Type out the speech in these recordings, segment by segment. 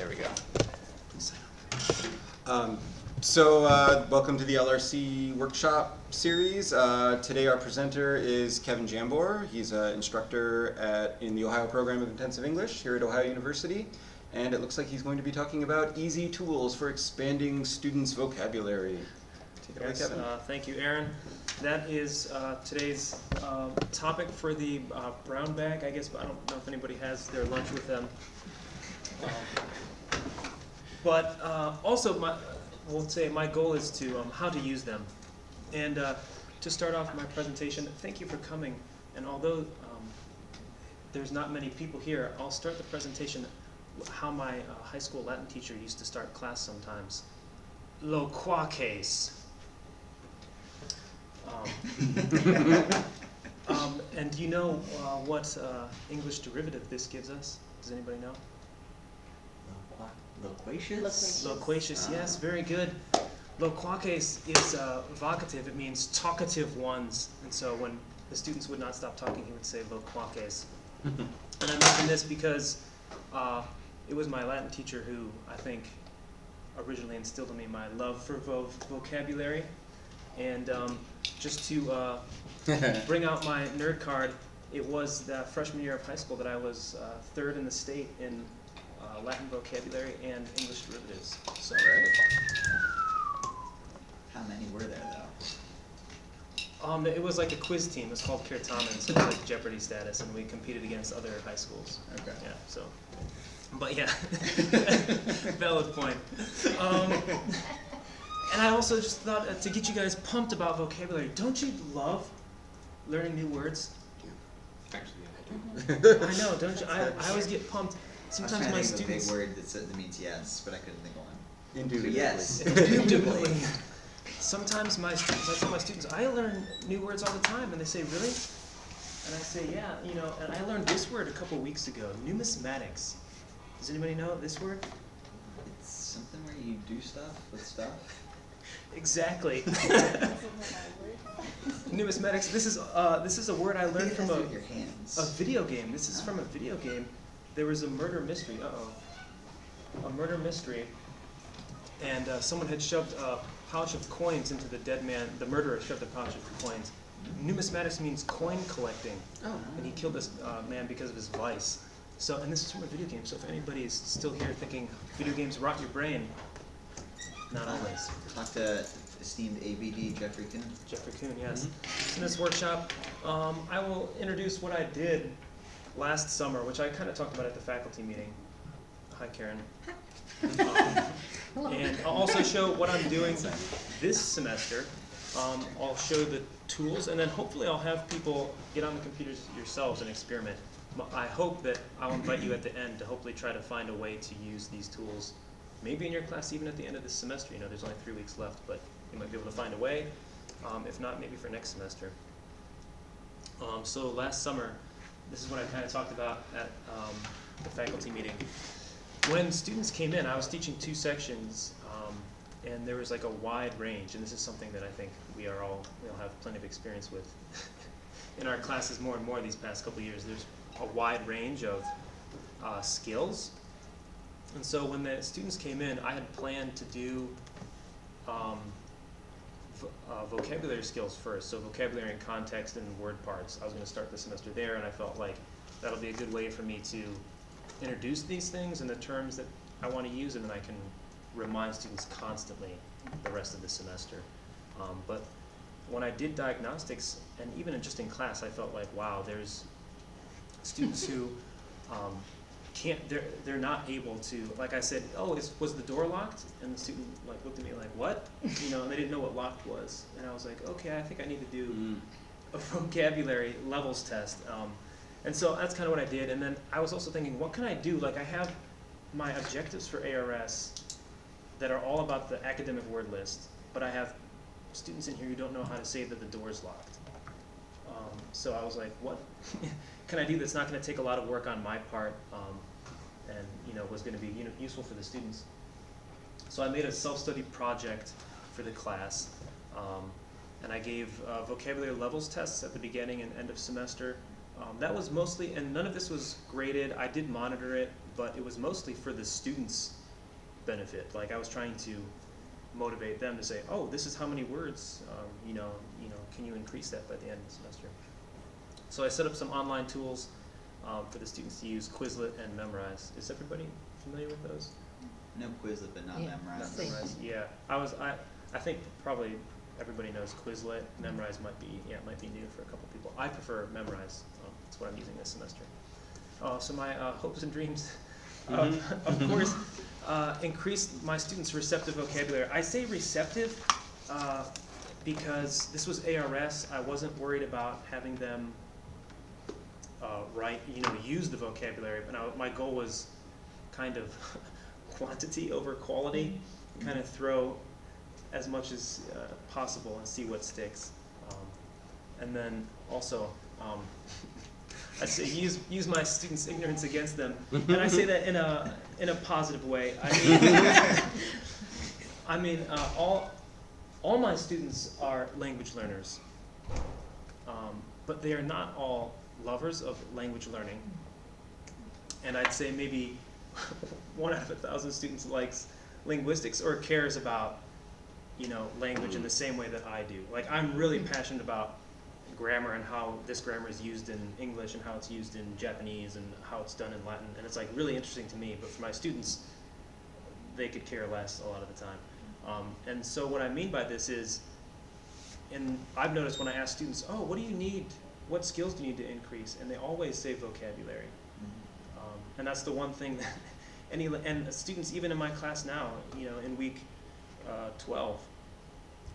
There we go. Welcome to the LRC workshop series. Today our presenter is Kevin Jambor. He's an instructor in the Ohio Program of Intensive English here at Ohio University. And it looks like he's going to be talking about easy tools for expanding students' vocabulary. Take it away, Kevin. Thank you, Aaron. That is today's topic for the brown bag, I guess, but I don't know if anybody has their lunch with them. Also, my goal is to how to use them. And to start off my presentation, thank you for coming. And although there's not many people here, I'll start the presentation how my high school Latin teacher used to start class sometimes. Loquaces. And do you know what English derivative this gives us? Does anybody know? Loquacious? Loquacious, yes, very good. Loquaces is vocative. It means talkative ones. And so when the students would not stop talking, he would say loquaces. And I mention this because it was my Latin teacher who, I think, originally instilled in me my love for vocabulary. And just to bring out my nerd card, it was that freshman year of high school that I was third in the state in Latin vocabulary and English derivatives. So, How many were there, though? It was like a quiz team. It was called Kirtanen, so it was like Jeopardy status, and we competed against other high schools. Okay. Yeah, so. But yeah, valid point. And I also just thought to get you guys pumped about vocabulary. Don't you love learning new words? Actually, I do. I know, don't you? I always get pumped. Sometimes I my was trying to think students. of a big word that means yes, but I couldn't think of one. Indubitably. Yes. Indubitably. Sometimes my students, I tell my students, I learn new words all the time, and they say, really? And I say, yeah, and I learned this word a couple weeks ago, numismatics. Does anybody know this word? It's something where you do stuff with stuff. Exactly. Numismatics. This is a word I learned from with your hands. a video game. This is from a video game. There was a murder mystery. A murder mystery, and someone had shoved a pouch of coins into the dead man. The murderer shoved a pouch of coins. Numismatics means coin collecting. Oh. And he killed this man because of his vice. So, and this is from a video game. So if anybody is still here thinking video games rot your brain, not always. Talk to esteemed ABD Jeffrey Kuhn. Jeffrey Kuhn, yes. In this workshop, I will introduce what I did last summer, which I kind of talked about at the faculty meeting. Hi, Karen. And I'll also show what I'm doing this semester. I'll show the tools, and then hopefully I'll have people get on the computers yourselves and experiment. I hope that I'll invite you at the end to hopefully try to find a way to use these tools. Maybe in your class even at the end of this semester. There's only 3 weeks left, but you might be able to find a way. If not, maybe for next semester. So last summer, this is what I kind of talked about at the faculty meeting. When students came in, I was teaching 2 sections, and there was like a wide range, and this is something that I think we'll have plenty of experience with in our classes more and more these past couple of years. There's a wide range of skills. And so when the students came in, I had planned to do vocabulary skills first, so vocabulary and context and word parts. I was going to start the semester there, and I felt like that'll be a good way for me to introduce these things and the terms that I want to use, and then I can remind students constantly the rest of the semester. But when I did diagnostics, and even just in class, I felt like, wow, there's students who they're not able to, like I said, was the door locked? And the student looked at me like, what? And they didn't know what locked was. And I was like, okay, I think I need to do a vocabulary levels test. And so that's kind of what I did. And then I was also thinking, what can I do? Like I have my objectives for ARS that are all about the academic word list, but I have students in here who don't know how to say that the door's locked. So I was like, what can I do that's not going to take a lot of work on my part, and was going to be useful for the students? So I made a self-study project for the class, and I gave vocabulary levels tests at the beginning and end of semester. That was mostly, and none of this was graded. I did monitor it, but it was mostly for the students' benefit. Like I was trying to motivate them to say, oh, this is how many words, can you increase that by the end of the semester? So I set up some online tools for the students to use, Quizlet and Memrise. Is everybody familiar with those? No Quizlet, but not Yeah. Memrise. Not Memrise. Yeah, I think probably everybody knows Quizlet. Memrise might be new for a couple people. I prefer Memrise. That's what I'm using this semester. So my hopes and dreams, of course, increase my students' receptive vocabulary. I say receptive because this was ARS. I wasn't worried about having them use the vocabulary, but my goal was kind of quantity over quality, kind of throw as much as possible and see what sticks. And then also, I say use my students' ignorance against them, and I say that in a positive way. I mean, all my students are language learners, but they are not all lovers of language learning. And I'd say maybe 1 out of 1,000 students likes linguistics or cares about language in the same way that I do. Like I'm really passionate about grammar and how this grammar is used in English and how it's used in Japanese and how it's done in Latin, and it's like really interesting to me, but for my students, they could care less a lot of the time. And so what I mean by this is, and I've noticed when I ask students, oh, what do you need, what skills do you need to increase, and they always say vocabulary. And that's the one thing that and students even in my class now, in week 12,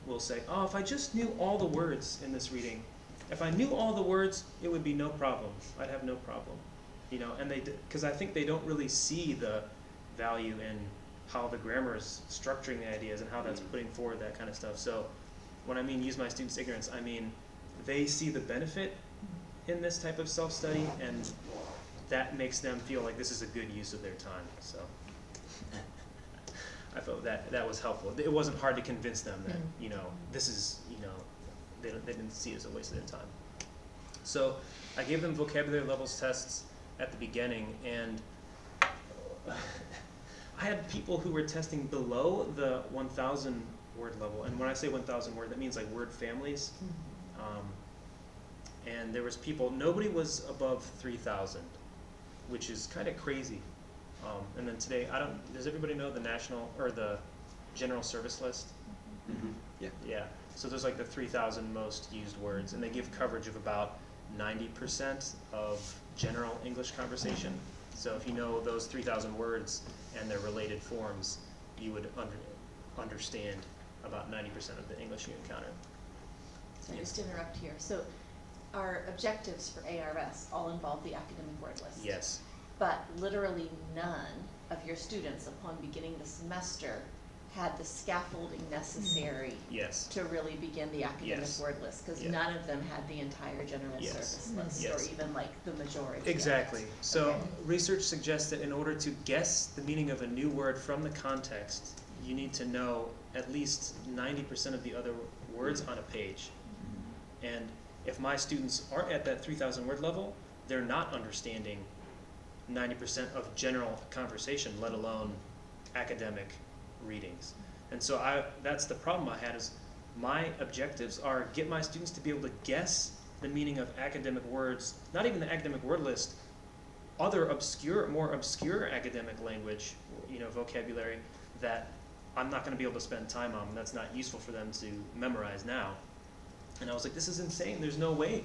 will say, oh, if I just knew all the words in this reading, if I knew all the words, it would be no problem. I'd have no problem. And because I think they don't really see the value in how the grammar is structuring the ideas and how that's putting forward that kind of stuff. So when I mean use my students' ignorance, I mean they see the benefit in this type of self-study, and that makes them feel like this is a good use of their time. So I felt that was helpful. It wasn't hard to convince them that this is they didn't see it as a waste of their time. So I gave them vocabulary levels tests at the beginning, and I had people who were testing below the 1,000 word level. And when I say 1,000 word, that means like word families. And there was people, nobody was above 3,000, which is kind of crazy. And then today, does everybody know the national or the general service list? Mm-hmm. Yeah. Yeah. So there's like the 3,000 most used words, and they give coverage of about 90% of general English conversation. So if you know those 3,000 words and their related forms, you would understand about 90% of the English you encounter. Sorry, just to interrupt here. So our objectives for ARS all involve the academic word list. Yes. But literally none of your students upon beginning the semester had the scaffolding necessary Yes. to really begin the academic Yes. word list, because Yeah. none of them had the entire general Yes. service list, Yes. or even like the majority. Exactly. Of it. So Okay. research suggests that in order to guess the meaning of a new word from the context, you need to know at least 90% of the other words on a page. And if my students aren't at that 3,000 word level, they're not understanding 90% of general conversation, let alone academic readings. And so that's the problem I had, is my objectives are get my students to be able to guess the meaning of academic words, not even the academic word list, other more obscure academic language, vocabulary that I'm not going to be able to spend time on, and that's not useful for them to memorize now. And I was like, this is insane. There's no way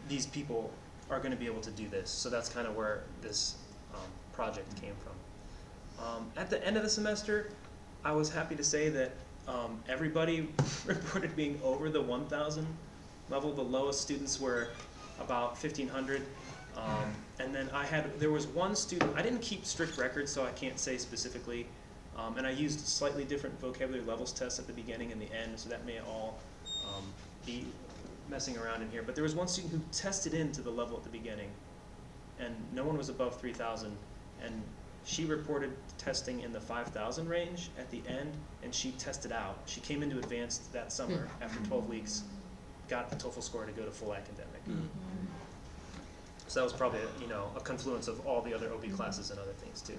these people are going to be able to do this. So that's kind of where this project came from. At the end of the semester, I was happy to say that everybody reported being over the 1,000 level. The lowest students were about 1,500. And then there was one student, I didn't keep strict records, so I can't say specifically. And I used slightly different vocabulary levels tests at the beginning and the end, so that may all be messing around in here. But there was one student who tested into the level at the beginning, and no one was above 3,000. And she reported testing in the 5,000 range at the end, and she tested out. She came into advanced that summer after 12 weeks, got the TOEFL score to go to full academic. So that was probably a confluence of all the other OB classes and other things too.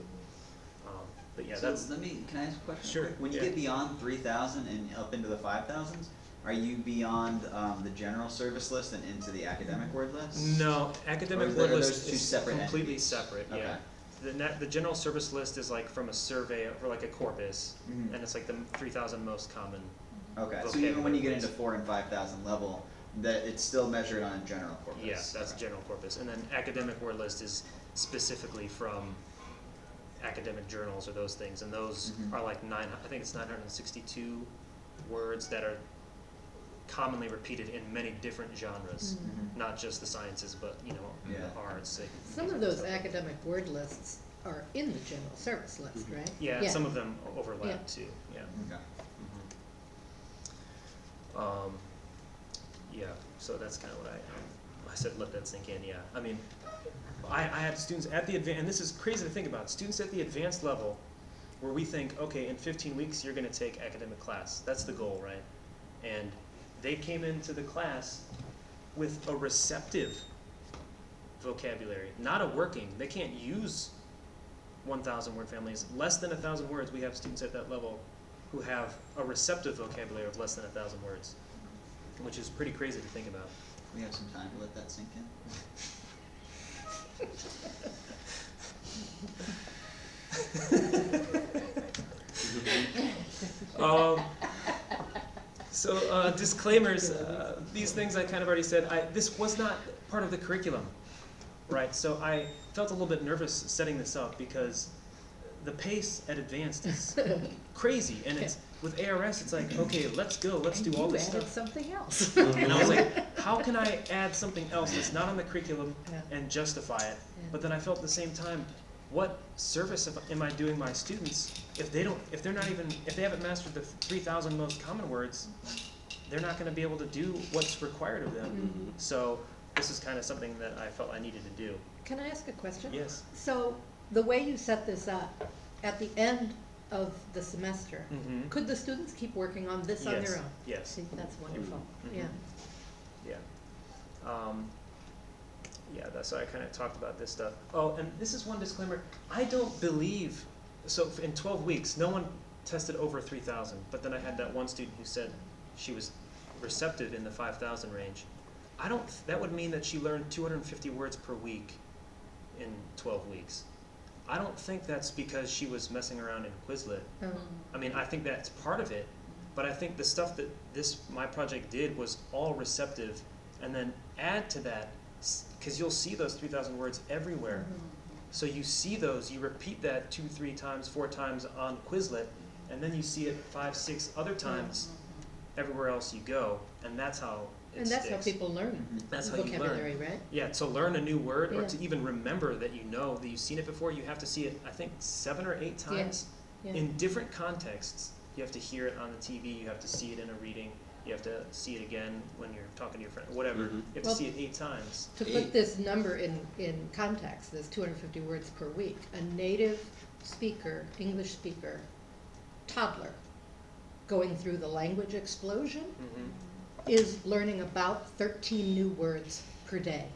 But yeah, So that's can I ask a question? Sure, Quick? When you yeah. get beyond 3,000 and up into the 5,000s, are you beyond the general service list and into the academic word list? no academic Or word are list those two is separate completely entities? separate. Okay. Yeah. The general service list is like from a survey or like a corpus, Mhm. and it's like the 3,000 most common. Okay, so vocabulary even when you get words. into 4,000 and 5,000 level, that it's still measured on a general corpus. Yeah, that's Okay. general corpus, and then academic word list is specifically from academic journals or those things, and those Mhm. are like I think it's 962 words that are commonly repeated in many different genres, Mhm. not just the sciences, but Yeah. the arts. Some of those academic word lists are in the general service list, right? Yeah, some of them overlap Yeah. too. Yeah. Okay. Yeah. So that's kind of what I said. Let that sink in. Yeah. I mean, I had students at the advanced, and this is crazy to think about. Students at the advanced level, where we think, okay, in 15 weeks you're going to take academic class. That's the goal, right? And they came into the class with a receptive vocabulary, not a working. They can't use 1,000 word families. Less than 1,000 words, we have students at that level who have a receptive vocabulary of less than 1,000 words, which is pretty crazy to think about. We have some time to let that sink in. Disclaimers, these things I kind of already said. This was not part of the curriculum, right? So I felt a little bit nervous setting this up because the pace at advanced is crazy, and it's with ARS. It's like, okay, let's go, let's do all this You added stuff. something else. And I was like, how can I add something else that's not on the curriculum Yeah. and justify it? Yeah. But then I felt at the same time, what service am I doing my students if they haven't mastered the 3,000 most common words? They're not going to be able to do what's required of them. Mm-hmm. So this is kind of something that I felt I needed to do. Can I ask a question? Yes. So the way you set this up, at the end of the semester, Mhm. could the students keep working on this on Yes. their own? Yes. See, that's wonderful, Mhm. yeah. Yeah. That's why I kind of talked about this stuff. Oh, and this is one disclaimer. I don't believe, so in 12 weeks, no one tested over 3,000, but then I had that one student who said she was receptive in the 5,000 range. That would mean that she learned 250 words per week in 12 weeks. I don't think that's because she was messing around in Quizlet. I mean, I think that's part of it, but I think the stuff that my project did was all receptive, and then add to that, because you'll see those 3,000 words everywhere. So you see those, you repeat that 2, 3 times, 4 times on Quizlet, and then you see it 5, 6 other times everywhere else you go, and that's how it And that's how sticks. people learn That's how you learn. vocabulary, right? Yeah, to learn a new word or Yeah. to even remember that that you've seen it before, you have to see it, I think, 7 or 8 times Yeah. in different contexts. You have to hear it on the TV, you have to see it in a reading, you have to see it again when you're talking to your friend, whatever. Mhm. You have Well, to see it 8 times. To put this number in context, this 250 words per week, a native speaker, English speaker, toddler, going through the language explosion, Mhm. is learning about 13 new words per day,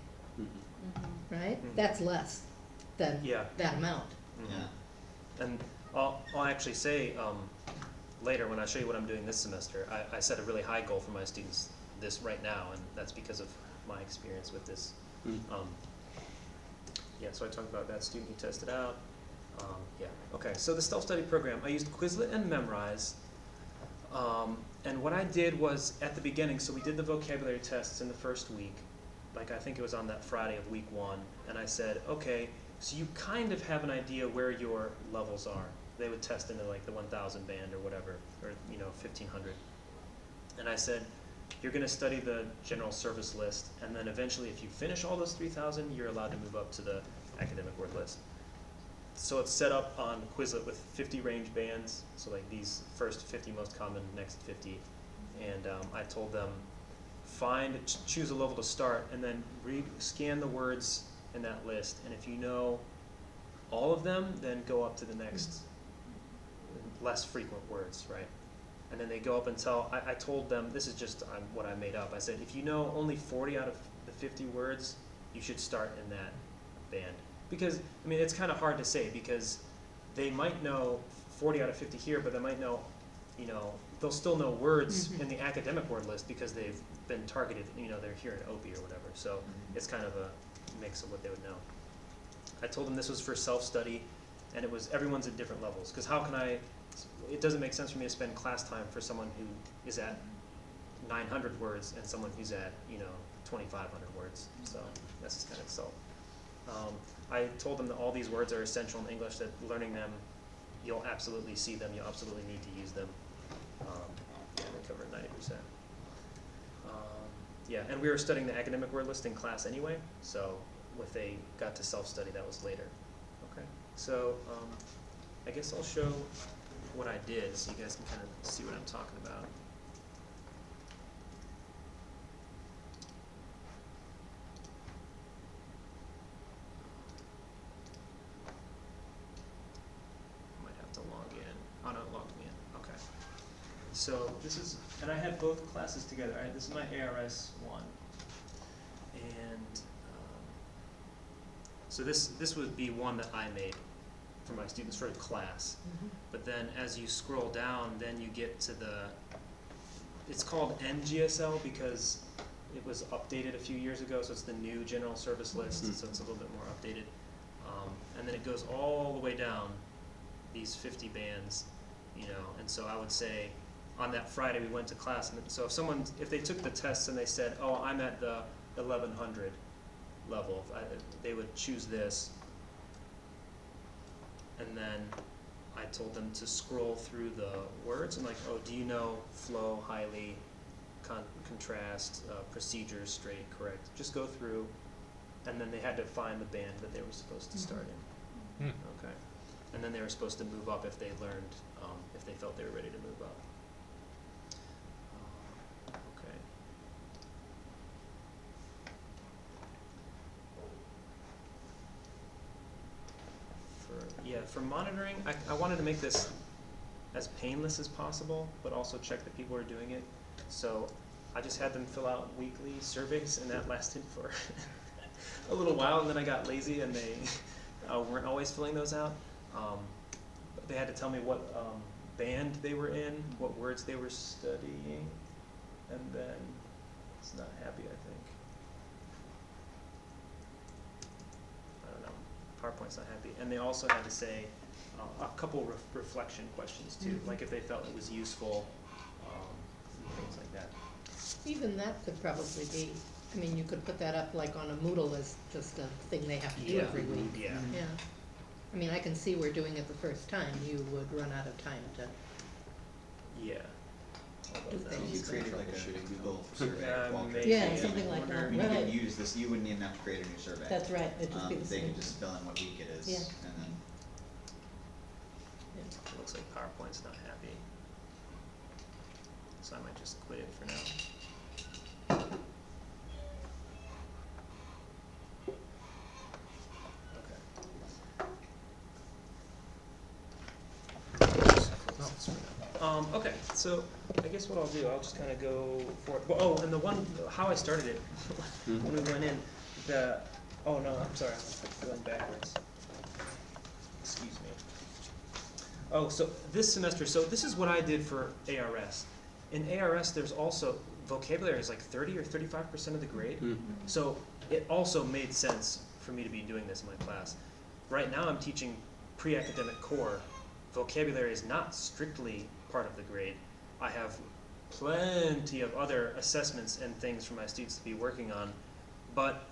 right? Mhm. That's less than Yeah. that amount. Mhm. Yeah. And I'll actually say later when I show you what I'm doing this semester, I set a really high goal for my students right now, and that's because of my experience with this. So I talked about that student who tested out. Okay, so the self-study program, I used Quizlet and Memrise. And what I did was at the beginning, so we did the vocabulary tests in the first week, like I think it was on that Friday of week 1, and I said, okay, so you kind of have an idea where your levels are. They would test into like the 1,000 band or whatever, or 1,500. And I said, you're going to study the general service list, and then eventually if you finish all those 3,000, you're allowed to move up to the academic word list. So it's set up on Quizlet with 50 range bands, so like these first 50 most common, next 50. And I told them, choose a level to start, and then scan the words in that list. And if you know all of them, then go up to the next less frequent words, right? And then they go up until, I told them, this is just what I made up. I said, if you know only 40 out of the 50 words, you should start in that band. Because, I mean, it's kind of hard to say, because they might know 40 out of 50 here, but they might know, you know, they'll still know words in the academic word list because they've been targeted, you know, they're here in OPIE or whatever. So it's kind of a mix of what they would know. I told them this was for self-study, and it was everyone's at different levels. Because how can it doesn't make sense for me to spend class time for someone who is at 900 words and someone who's at, you know, 2,500 words. So that's just kind of so. I told them that all these words are essential in English, that learning them, you'll absolutely see them, you'll absolutely need to use them. Yeah, they cover 90%. Yeah, and we were studying the academic word list in class anyway, so if they got to self-study, that was later. Okay, so I guess I'll show what I did so you guys can kind of see what I'm talking about. Oh no, it logged me in. Okay. So this is, and I had both classes together. This is my ARS one, and so this would be one that I made for my students for a class. But then as you scroll down, then you get to it's called NGSL because it was updated a few years ago, so it's the new general service list, so it's a little bit more updated. And then it goes all the way down, these 50 bands, you know, and so I would say on that Friday we went to class, and so if they took the tests and they said, oh, I'm at the 1100 level, they would choose this, and then I told them to scroll through the words and like, oh, do you know flow, highly, contrast, procedures, straight, correct, just go through, and then they had to find the band that they were supposed to start in. Okay. And then they were supposed to move up if they learned, if they felt they were ready to move up. Okay. For monitoring, I wanted to make this as painless as possible, but also check that people are doing it. So I just had them fill out weekly surveys, and that lasted for a little while, and then I got lazy, and they weren't always filling those out. They had to tell me what band they were in, what words they were studying, and then it's not happy, I think. I don't know. PowerPoint's not happy. And they also had to say a couple reflection questions too, like if they felt it was useful, things like that. Even that could probably be, I mean, you could put that up like on a Moodle as just a thing they have to do every week. Yeah. Yeah. I mean, I can see we're doing it the first time, you would run out of time to, Yeah. Do If things. you created like a Google survey, maybe. yeah, something like whatever, that, you right. could use this, you wouldn't even have to create a new survey. That's right, it'd just be the They same. could just fill in what week it is, Yeah. and then, It looks like PowerPoint's not happy. So I might just quit it for now. Okay, so I guess what I'll do, I'll just kind of go for it. Well, oh, and how I started it when we went in, oh no, I'm sorry, I'm going backwards. Excuse me. Oh, so this semester, so this is what I did for ARS. In ARS, there's also, vocabulary is like 30 or 35% of the grade. So it also made sense for me to be doing this in my class. Right now I'm teaching pre-academic core. Vocabulary is not strictly part of the grade. I have plenty of other assessments and things for my students to be working on. But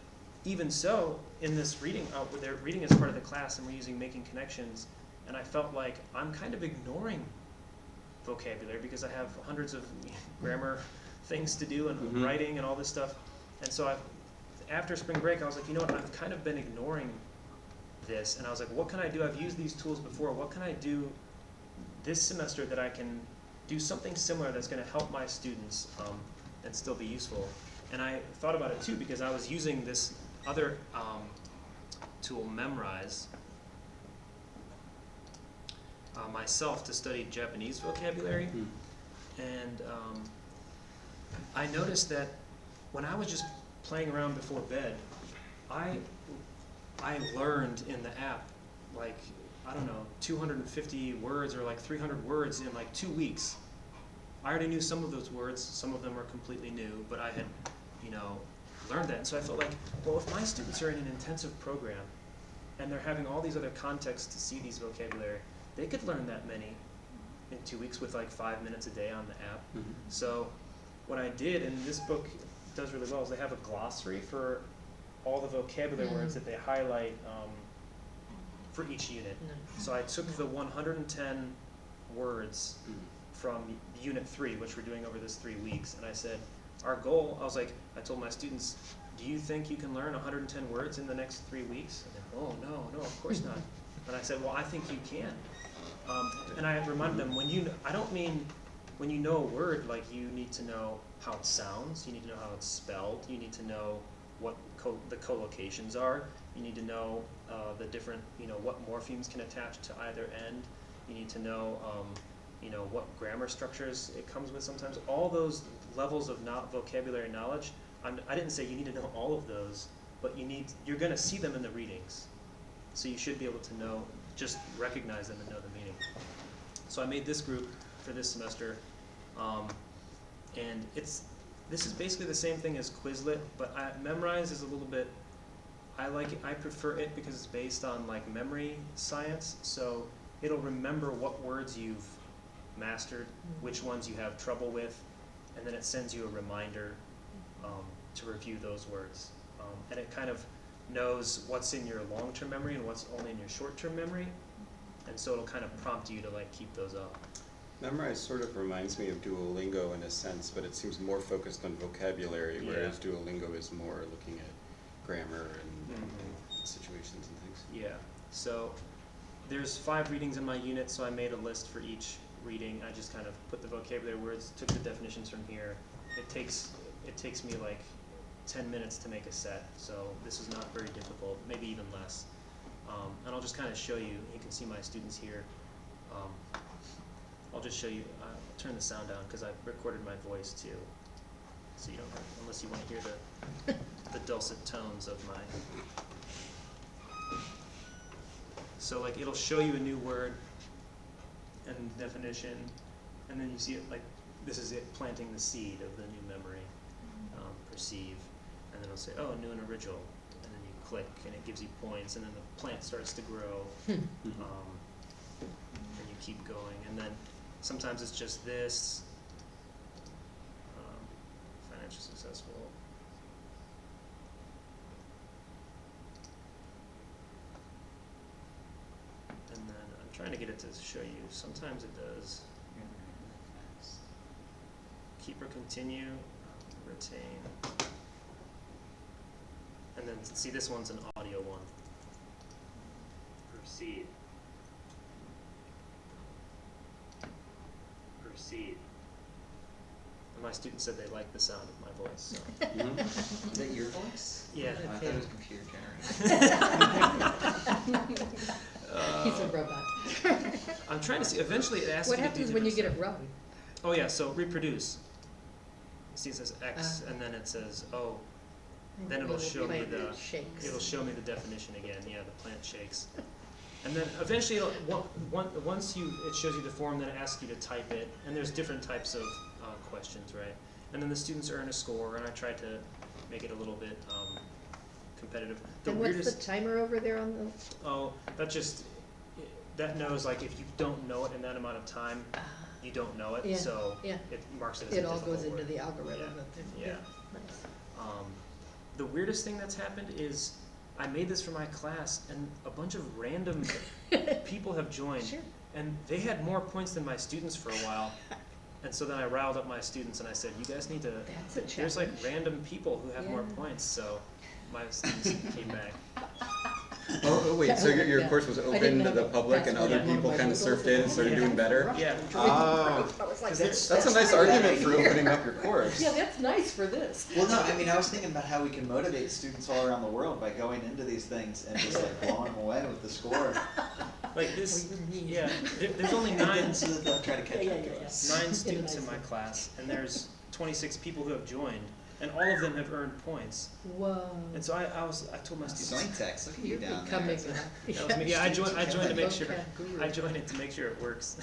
even so, in this reading, they're reading as part of the class and we're using making connections, and I felt like I'm kind of ignoring vocabulary because I have hundreds of grammar things to do and writing and all this stuff. And so after spring break, I was like, you know what, I've kind of been ignoring this, and I was like, what can I do? I've used these tools before. What can I do this semester that I can do something similar that's going to help my students and still be useful? And I thought about it too because I was using this other tool, Memrise, myself to study Japanese vocabulary. And I noticed that when I was just playing around before bed, I learned in the app, like, I don't know, 250 words or like 300 words in like 2 weeks. I already knew some of those words, some of them are completely new, but I had, learned that. And so I felt like, well, if my students are in an intensive program and they're having all these other contexts to see these vocabulary, they could learn that many in 2 weeks with like 5 minutes a day on the app. Mm-hmm. So what I did, and this book does really well, is they have a glossary for all the vocabulary words that they highlight for each unit. So I took the 110 words from Unit 3, which we're doing over this 3 weeks, and I said, our goal, I told my students, do you think you can learn 110 words in the next 3 weeks? And they, oh, no, of course not. And I said, well, I think you can. And I reminded them, I don't mean when you know a word, like you need to know how it sounds, you need to know how it's spelled, you need to know what the collocations are, you need to know the different, what morphemes can attach to either end, you need to know, what grammar structures it comes with sometimes. All those levels of vocabulary knowledge, I didn't say you need to know all of those, but you're going to see them in the readings. So you should be able to just recognize them and know the meaning. So I made this group for this semester, and this is basically the same thing as Quizlet, but Memrise is a little bit, I prefer it because it's based on like memory science, so it'll remember what words you've mastered, which ones you have trouble with, and then it sends you a reminder to review those words. And it kind of knows what's in your long-term memory and what's only in your short-term memory, and so it'll kind of prompt you to like keep those up. Memrise sort of reminds me of Duolingo in a sense, but it seems more focused on vocabulary, whereas Duolingo is more looking at grammar and situations and things. Yeah, so there's 5 readings in my unit, so I made a list for each reading. I just kind of put the vocabulary words, took the definitions from here. It takes me like 10 minutes to make a set, so this is not very difficult, maybe even less. And I'll just kind of show you. You can see my students here. I'll just show you. I'll turn the sound down because I've recorded my voice too, so you don't, unless you want to hear the dulcet tones of my. So like it'll show you a new word and definition, and then you see it like this is it planting the seed of the new memory, perceive, and then it'll say, oh, new and original, and then you click and it gives you points, and then the plant starts to grow, and you keep going, and then sometimes it's just this, financially successful. And then I'm trying to get it to show you. Sometimes it does. Keep or continue, retain. And then see, this one's an audio one. Proceed. Proceed. And my students said they liked the sound of my voice. So. Is that your voice? Yeah. Oh, I thought it was computer generated. He's a robot. I'm trying to see. Eventually, it asks What you to do happens when you different get it wrong? Oh yeah, so reproduce. See, it says X, and then it says, oh, then it'll show me it'll show me the definition again. Yeah, the plant shakes. And then eventually, once it shows you the form, then it asks you to type it. And there's different types of questions, right? And then the students earn a score, and I try to make it a little bit competitive. And what's the timer over there on the? Oh, that knows like if you don't know it in that amount of time, you don't know it. Yeah, so yeah. it marks it as It a all difficult goes into word. the algorithm. Yeah. Nice. The weirdest thing that's happened is I made this for my class, and a bunch of random people have joined, Sure. and they had more points than my students for a while. And so then I riled up my students, and I said, "You guys need to." That's a There's like challenge. random people who have more Yeah. points, so my students came back. Oh, wait, so your Yeah. course was I didn't open to know the that. public That's and what other one of people my kind of pupils surfed in and did. started Yeah. doing better? Yeah. I was like, That's a nice argument for opening up your course. Yeah, that's nice for this. Well, no, I mean, I was thinking about how we can motivate students all around the world by going into these things and just like blowing them away with the score. Like this, Well, you're mean. yeah. There's only 9 so that they'll try to catch up to us. 9 students in my class, and there's 26 people who have joined. and all of them have earned points. Whoa. And so I told my students. Zointex, look at you You're down becoming there. That was me. Yeah, I joined to make sure. vocab guru. I joined it to make sure it works.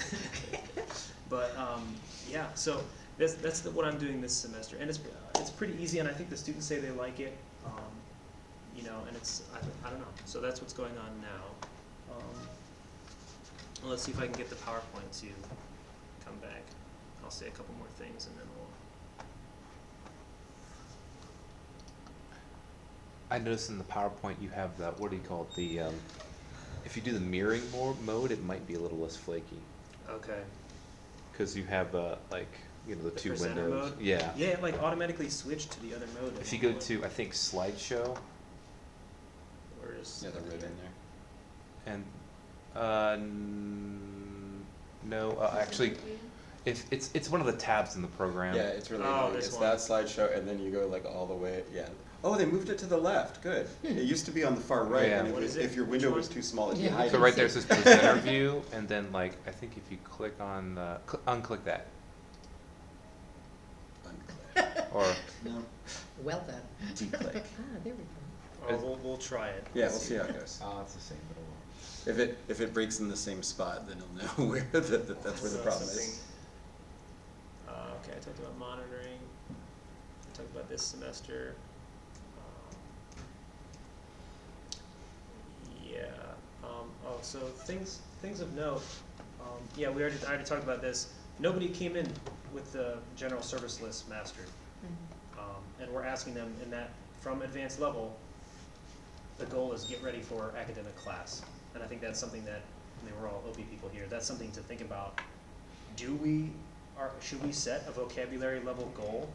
But yeah, so that's what I'm doing this semester, and it's pretty easy, and I think the students say they like it. You know, and I don't know. So that's what's going on now. Let's see if I can get the PowerPoint to come back. I'll say a couple more things, and then we'll. I noticed in the PowerPoint you have the, what do you call it, the, if you do the mirroring mode, it might be a little less flaky. Okay. Because you have, like, you know, the two presenter windows. mode? Yeah. Yeah, it like automatically switched to the other mode. If you go to, I think, slideshow, Where's Yeah, they're right in there. and, no, actually, if it's one of the tabs in the program. Yeah, it's really Oh, annoying. this It's one. that slideshow, and then you go like all the way. Yeah. Oh, they moved it to the left. Good. It used to be on the far right, Yeah. and it What was, is it? if your Which window one? was too small, it'd be Yeah. hiding. So right there it says presenter view, and then like, I think if you click on, unclick that, or, No. Well done. Declick. Ah, there we go. Oh, we'll try it. Yeah, we'll see how it goes. oh, it's the same little one. If it breaks in the same spot, then you'll know where that's where the So problem something- is. Okay, I talked about monitoring. I talked about this semester. Yeah. Oh, so things of note. Yeah, I already talked about this. Nobody came in with the general service list mastered, and we're asking them in that from advanced level. The goal is get ready for academic class, and I think that's something that, I mean, we're all OP people here. That's something to think about. Should we set a vocabulary level goal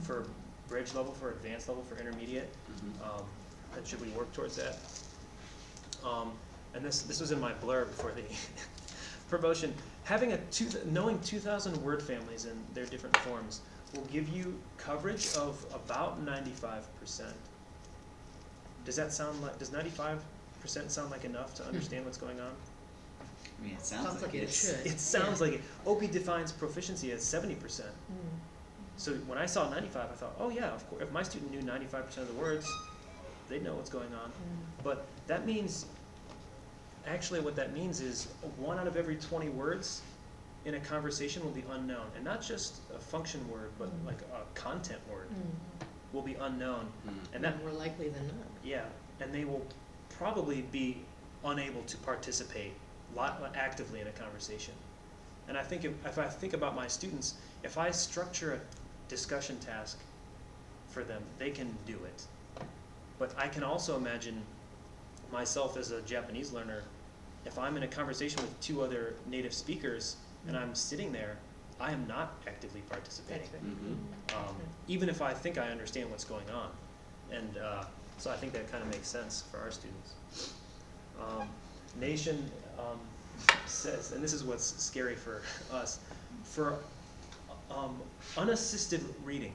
for bridge level, for advanced level, for intermediate? And should we work towards that? And this was in my blurb for the promotion. Having knowing 2,000 word families and their different forms will give you coverage of about 95%. Does 95% sound like enough to understand what's going on? I mean, it sounds like it it. should. It sounds like it. OP defines proficiency as 70%. So when I saw 95, I thought, oh yeah, of course, if my student knew 95% of the words, they'd know what's going on. But that means, actually what that means is 1 out of every 20 words in a conversation will be unknown. And not just a function word, but like a content word will be unknown. And that, More likely than not. yeah, and they will probably be unable to participate actively in a conversation. And I think if I think about my students, if I structure a discussion task for them, they can do it. But I can also imagine myself as a Japanese learner, if I'm in a conversation with 2 other native speakers and I'm sitting there, I am not actively participating. That's right. Even if I think I understand what's going on. And so I think that kind of makes sense for our students. Nation says, and this is what's scary for us, for unassisted reading.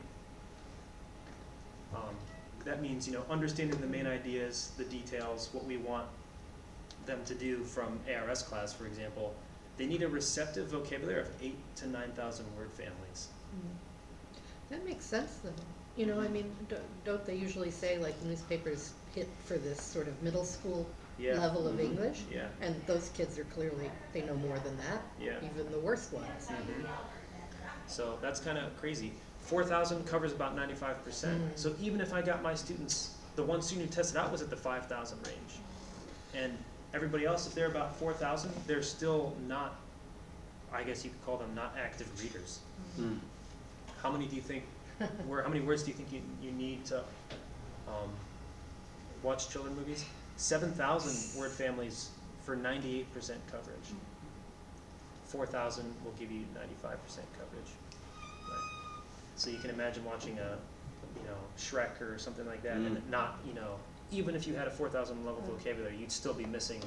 That means, you know, understanding the main ideas, the details, what we want them to do from ARS class, for example. They need a receptive vocabulary of 8,000 to 9,000 word families. That makes sense though. You know, I mean, don't they usually say like newspapers hit for this sort of middle school Yeah. level of English? Yeah. And those kids are clearly, they know more than that. Yeah. Even the worst ones. So that's kind of crazy. 4,000 covers about 95%. So even if I got my students, the one student who tested out was at the 5,000 range. And everybody else, if they're about 4,000, they're still not, I guess you could call them not active readers. How many do you think, how many words do you think you need to watch children movies? 7,000 word families for 98% coverage. 4,000 will give you 95% coverage. Right. So you can imagine watching a, you know, Shrek or something like that, and not, you know, even if you had a 4,000 level vocabulary, you'd still be missing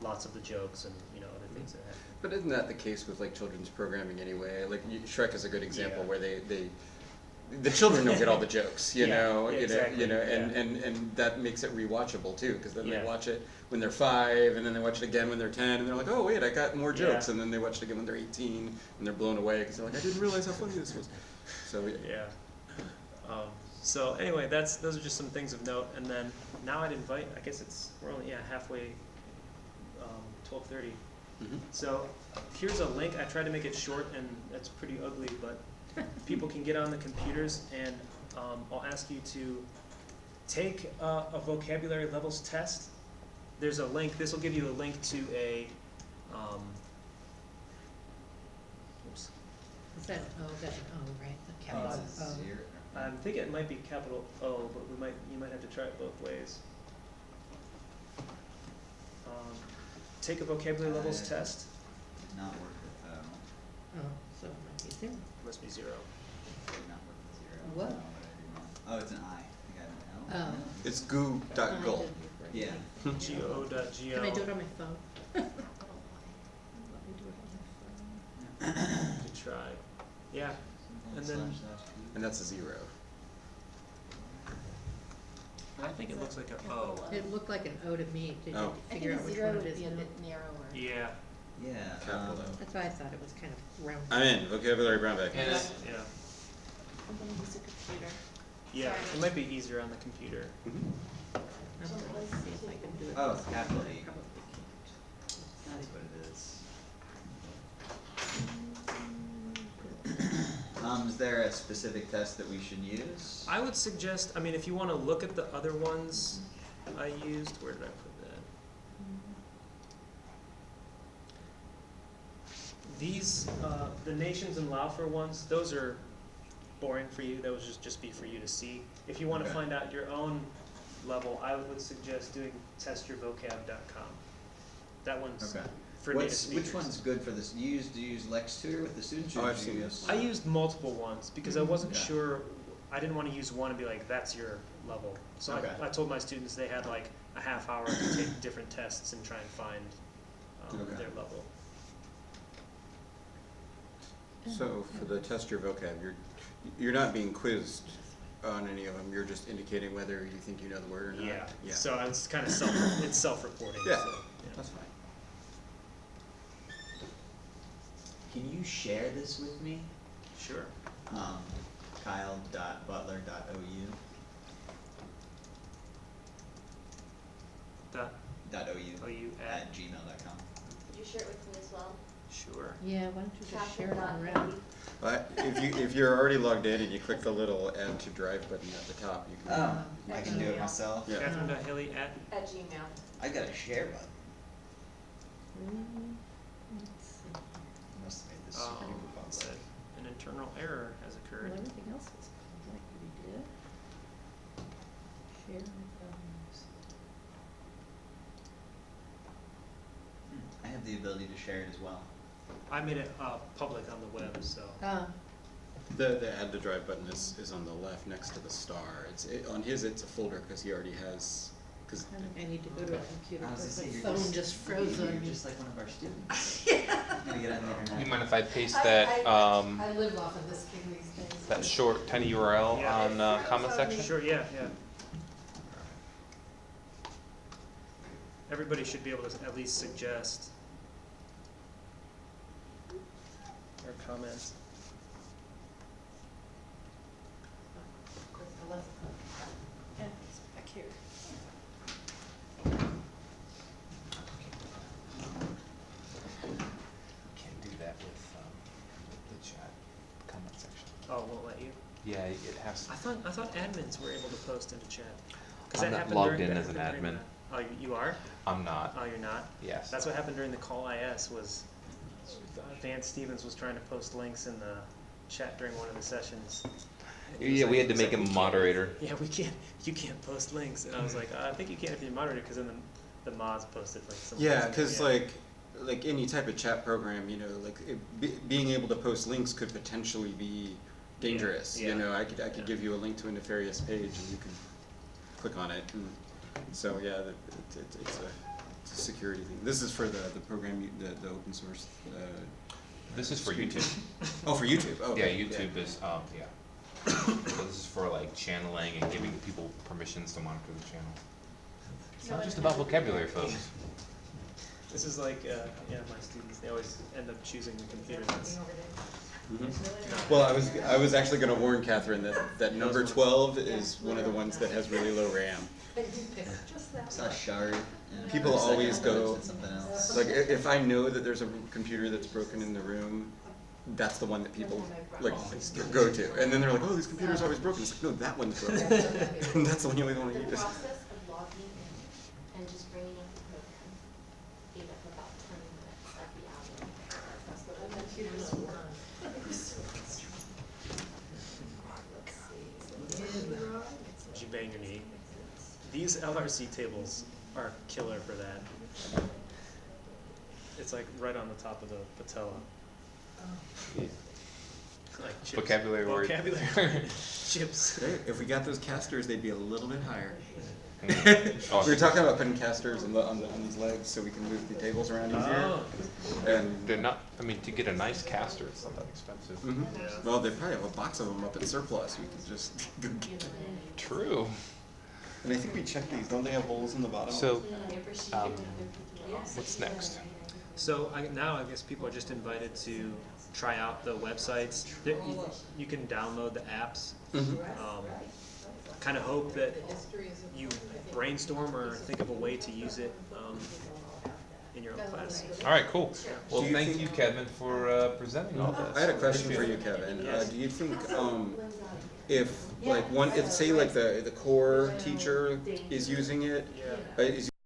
lots of the jokes and, you know, other things that happen. But isn't that the case with like children's programming anyway? Like Shrek is a good example Yeah. where the children don't get all the jokes, you Yeah, know, yeah, exactly, and that makes it rewatchable too, because then Yeah. they watch it when they're 5, and then they watch it again when they're 10, and they're like, oh wait, I got more jokes, Yeah. and then they watch it again when they're 18, and they're blown away because they're like, I didn't realize how funny this was. So Yeah. So anyway, those are just some things of note. And then now I'd invite. I guess we're only halfway. 12:30. Mhm. So here's a link. I tried to make it short, and that's pretty ugly, but people can get on the computers, and I'll ask you to take a vocabulary levels test. There's a link. This will give you a link to a. Oops. Is that O, right? The I think capital it's O. a zero. I'm thinking it might be capital O, but you might have to try it both ways. Take a vocabulary levels test. Did not work with O. Oh, so it might be 0. Must be 0. Did not work with zero. What? I don't know what I did wrong. Oh, it's an I. I got an L. Oh. It's goo.gul. Yeah. Go.go. Can I do it on my phone? Let me do it on my phone. To try. Yeah. And then And that's a 0. I think it looks like an O. It looked like an O to me. Did Oh. you I think figure a out which zero one would it is be a now? bit narrower. Yeah. Yeah. Capital O. That's why I thought it was kind of round. I'm in. Vocabulary brown bag. And Yeah. I'm gonna use a computer. Yeah. Sorry. It might be easier on the computer. Mhm. I'm So gonna let's see if I see. can do it. Oh, this way. capital I E. probably That's what it is. can't. Is there a specific test that we should use? I would suggest, I mean, if you want to look at the other ones I used, where did I put that? These, the nations and Laufer ones, those are boring for you. That would just be for you to see. If you want to Okay. find out your own level, I would suggest doing testyourvocab.com. That one's Okay. for native speakers. Which one's good for this? Do you use Lex Tutor with the students? Or Oh, do I've you seen use- this. I used multiple ones because I wasn't Okay. sure. I didn't want to use one and be like, that's your level. So Okay. I told my students they had like a half hour to take different tests and try and find Okay. their level. So for the test your vocab, you're not being quizzed on any of them. You're just indicating whether you think you know the word or not. Yeah. Yeah. So it's kind of it's self-reporting. Yeah. So, That's fine. Can you share this with me? Sure. Kyle.butler.ou. .ou at gmail.com. Could you share it with me as well? Sure. Yeah, why don't you just share it Catherine around? Dottie. But if you're already logged in and you click the little add to drive button at the top, you can. Oh, I can do it myself. Yeah. Catherine.Hilly at At Gmail. I got a share button. Let's see. Must have made this super duper it public. said an internal error has Well, occurred. everything else was public, we did. Share with others. I have the ability to share it as well. I made it public on the web, so. The add to drive button is on the left next to the star. On his it's a folder because he already has. Cause I think I need to go to a computer I was because gonna the say, you're phone just froze you're on me. just like one of our students. I'm gonna get on the internet. You mind if I paste that I live off of this thing these days. that short tiny URL Yeah. on comment section? Sure, yeah. Everybody should be able to at least suggest or comment. And it's back here. Can't do that with the chat comment section. Oh, won't let you? Yeah, it has. I thought admins were able to post into chat. 'Cause I'm that not happened logged during- in that as an happened during admin. the- Oh, you are? I'm not. Oh, you're not? Yes. That's what happened during the call IS was Vance Stevens was trying to post links in the chat during one of the sessions. He was Yeah, we like- had to he was make like, him "We can't." moderator. Yeah, you can't post links. And I was like, I think you can if you're moderator, because then the mods posted like some Yeah, links. because like any type of chat program, like being able to post links could potentially be dangerous. Yeah. I could Yeah. give you a link to a nefarious page and you can click on it. And so yeah, it's a security thing. This is for the program, the open source. This is for screen YouTube. Oh, for YouTube. Oh, Yeah, okay. YouTube is yeah. So this is for like channeling and giving people permissions to monitor the channel. It's not just about vocabulary, folks. This is like, my students, they always end up choosing the computer that's Well, I was actually going to warn Catherine that number 12 is one of the ones that has really low RAM. I saw shard. And People for a second always I thought it go- said something else. Like if I know that there's a computer that's broken in the room, that's the one that people like go to. And then they're like, oh, this computer's always broken. It's like, no, that one's broken. And that's the one you only want to The use. process of logging in and just bringing up the program ate up about 20 minutes at the hour. Did you bang your knee? These LRC tables are killer for that. It's like right on the top of the patella. Yeah. Like chips. Vocabulary word. Vocabulary. Chips. Hey, if we got those casters, they'd be a little bit higher. Oh, We were talking about putting casters on these legs so we can move the tables around easier. Oh. And They're not, I mean, to get a nice caster, it's not that expensive. mhm. Yeah. Well, they probably have a box of them up at surplus. We could just go get. True. And I think we checked these. Don't they have holes in the bottom? So, what's next? So now I guess people are just invited to try out the websites. You can download the apps. Mhm. Kind of hope that you brainstorm or think of a way to use it in your own class. All right, cool. Well, Do you thank think- you, Kevin, for presenting all this. I had a question for you, Kevin. Do you think if like if say like the core teacher is using it, Yeah. is